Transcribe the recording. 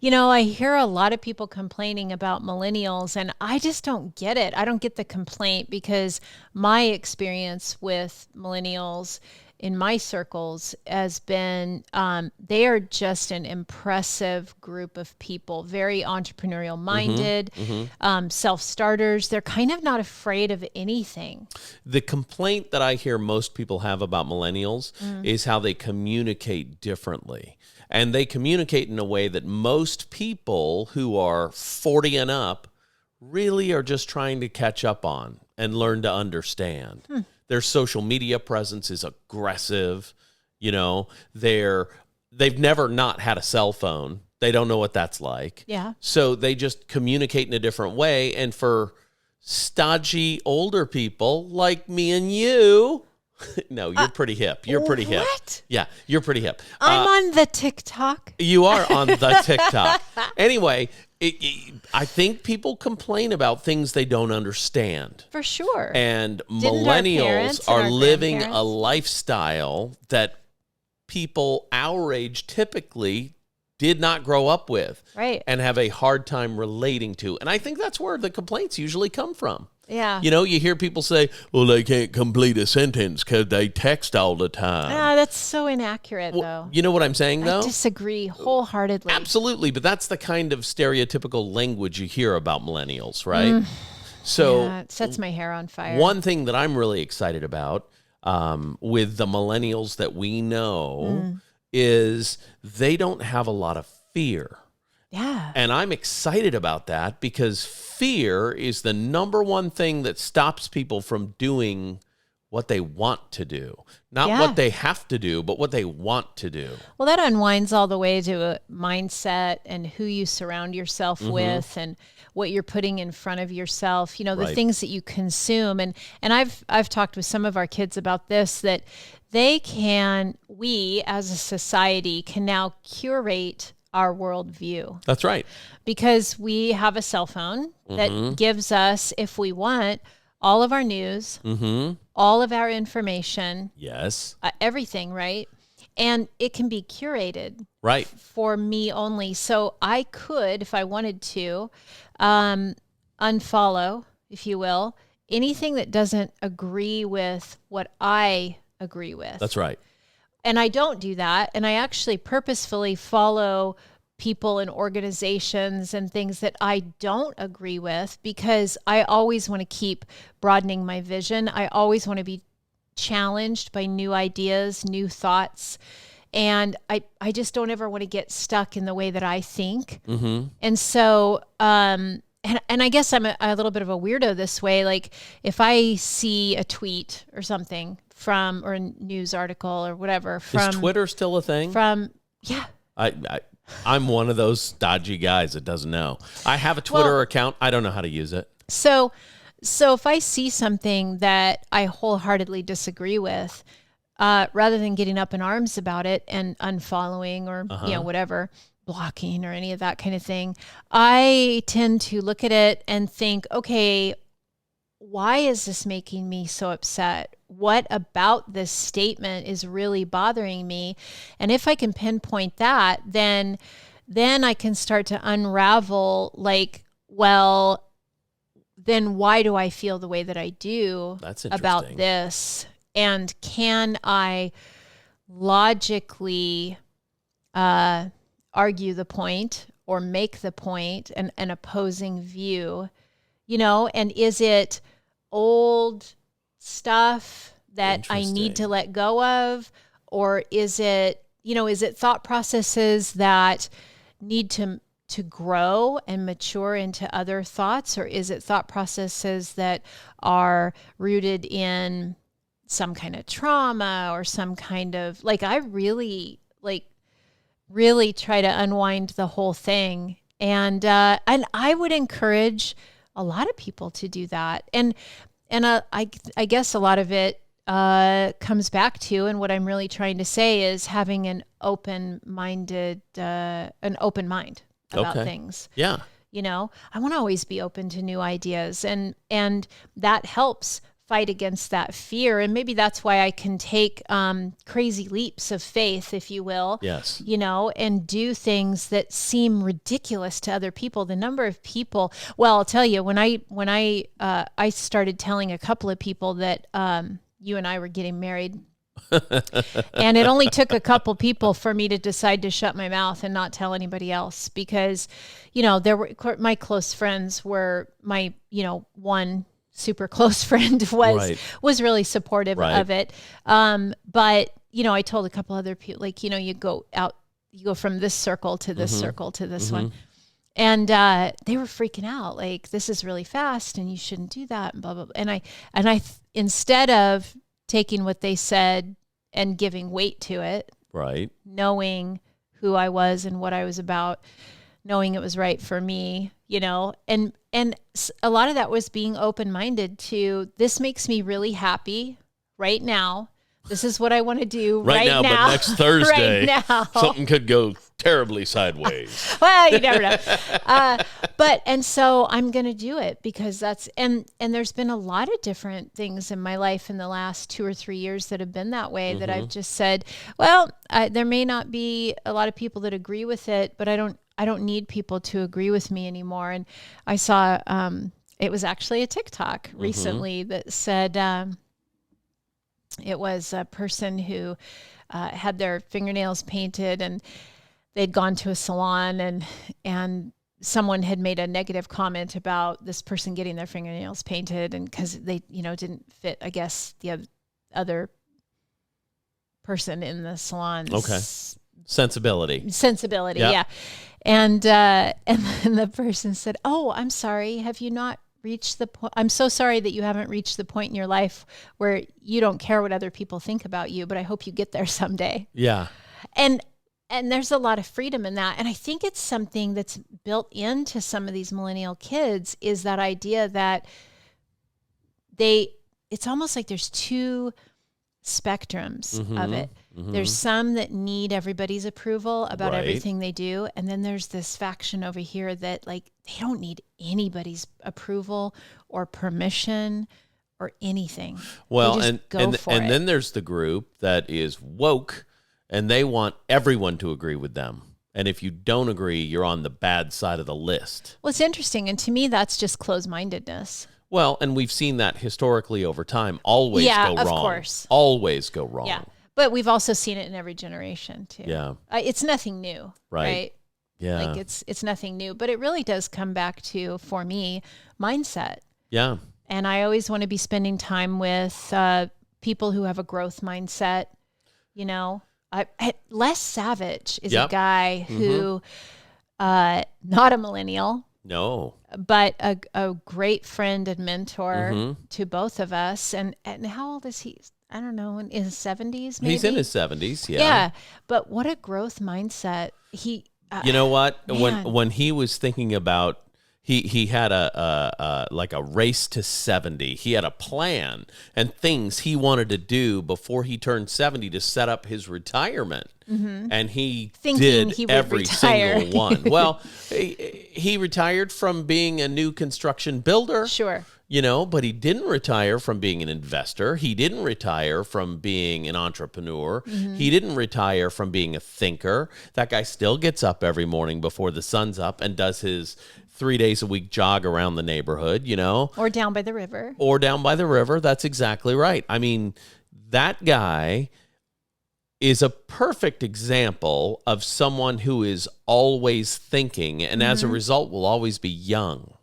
I hear a lot of people complaining about millennials, and I just don't get it. I don't get the complaint because my experience with millennials in my circles has been they are just an impressive group of people, very entrepreneurial minded, self starters. They're kind of not afraid of anything. The complaint that I hear most people have about millennials is how they communicate differently. And they communicate in a way that most people who are 40 and up really are just trying to catch up on and learn to understand. Their social media presence is aggressive. They've never not had a cell phone. They don't know what that's like. Yeah. So they just communicate in a different way. And for stodgy older people like me and you, no, you're pretty hip. You're pretty hip. What? Yeah, you're pretty hip. I'm on the TikTok. You are on the TikTok. Anyway, I think people complain about things they don't understand. For sure. And Didn't our millennials parents and are our living a grandparents? lifestyle that people our age typically did not grow up with. Right. And have a hard time relating to. And I think that's where the complaints usually come from. Yeah. You hear people say, well, they can't complete a sentence because they text all the time. That's so inaccurate, though. You know what I'm saying, though? I disagree wholeheartedly. Absolutely, but that's the kind of stereotypical language you hear about millennials, right? So Yeah, it sets my hair on fire. one thing that I'm really excited about with the millennials that we know is they don't have a lot of fear. Yeah. And I'm excited about that because fear is the number one thing that stops people from doing what they want to do. Not Yeah. what they have to do, but what they want to do. Well, that unwinds all the way to a mindset and who you surround yourself with and what you're putting in front of yourself, the Right. things that you consume. And I've talked with some of our kids about this, that we as a society can now curate our worldview That's right. because we have a cell phone that gives us, if we want, all of our news, all of our information, Yes. everything, right? And it can be curated Right. for me only. So I could, if I wanted to, unfollow, if you will, anything that doesn't agree with what I agree with. That's right. And I don't do that. And I actually purposefully follow people and organizations and things that I don't agree with because I always want to keep broadening my vision. I always want to be challenged by new ideas, new thoughts. And I just don't ever want to get stuck in the way that I think. And so, and I guess I'm a little bit of a weirdo this way. Like if I see a tweet or something or a news article or whatever Is Twitter still a thing? Yeah. I'm one of those dodgy guys that doesn't know. I have a Twitter account. I don't know how to use it. So if I see something that I wholeheartedly disagree with, rather than getting up in arms about it and unfollowing or whatever, blocking or any of that kind of thing, I tend to look at it and think, okay, why is this making me so upset? What about this statement is really bothering me? And if I can pinpoint that, then I can start to unravel like, well, then why do I feel the way that I do That's about interesting. this? And can I logically argue the point or make the point, an opposing view, and is it old stuff that I need to let go of? Or is it thought processes that need to grow and mature into other thoughts? Or is it thought processes that are rooted in some kind of trauma or some kind of I really try to unwind the whole thing. And I would encourage a lot of people to do that. And I guess a lot of it comes back to, and what I'm really trying to say is having an open mind about things. Yeah. I want to always be open to new ideas, and that helps fight against that fear. And maybe that's why I can take crazy leaps of faith, if you will. Yes. You know, and do things that seem ridiculous to other people. The number of people, well, I'll tell you, when I started telling a couple of people that you and I were getting married, and it only took a couple people for me to decide to shut my mouth and not tell anybody else, because, you know, my close friends were my, you know, one super close friend was really supportive of it. But, you know, I told a couple other people, like, you know, you go from this circle to this circle to this one. And they were freaking out, like, this is really fast and you shouldn't do that and blah, blah, blah. And I instead of taking what they said and giving weight to it, right, knowing who I was and what I was about, knowing it was right for me, you know, and a lot of that was being open-minded to, this makes me really happy right now. This is what I want to do right now. But next Thursday, right now, something could go terribly sideways. Well, you never know. And so I'm going to do it because and there's been a lot of different things in my life in the last 2 or 3 years that have been that way, that I've just said, well, there may not be a lot of people that agree with it, but I don't need people to agree with me anymore. And I saw, it was actually a TikTok recently that said, it was a person who had their fingernails painted, and they'd gone to a salon, and someone had made a negative comment about this person getting their fingernails painted, and because they, you know, didn't fit, I guess, the other person in the salon's sensibility. Yeah. And then the person said, "Oh, I'm sorry. Have you not reached the point? I'm so sorry that you haven't reached the point in your life where you don't care what other people think about you, but I hope you get there someday." Yeah. And there's a lot of freedom in that. And I think it's something that's built into some of these millennial kids, is that idea that it's almost like there's two spectrums of it. There's some that need everybody's approval about everything they do. And then there's this faction over here that, like, they don't need anybody's approval or permission or anything. Well, and then there's the group that is woke, and they want everyone to agree with them. And if you don't agree, you're on the bad side of the list. Well, it's interesting. And to me, that's just closed-mindedness. Well, and we've seen that historically over time. Always go wrong. Yeah, of course. Always go wrong. Yeah. But we've also seen it in every generation too. Yeah. It's nothing new. Right. Yeah. Like it's nothing new, but it really does come back to, for me, mindset. Yeah. And I always want to be spending time with people who have a growth mindset. You know, Les Savage is a guy who, not a millennial. No. But a great friend and mentor to both of us. And how old is he? I don't know, in his 70s, maybe? He's in his 70s, yeah. Yeah, but what a growth mindset. He, you know what? When he was thinking about, he had a race to 70. He had a plan and things he wanted to do before he turned 70 to set up his retirement. And he did every single one. Well, he retired from being a new construction builder. Sure. You know, but he didn't retire from being an investor. He didn't retire from being an entrepreneur. He didn't retire from being a thinker. That guy still gets up every morning before the sun's up and does his 3 days a week jog around the neighborhood, you know. Or down by the river. That's exactly right. I mean, that guy is a perfect example of someone who is always thinking, and as a result will always be young.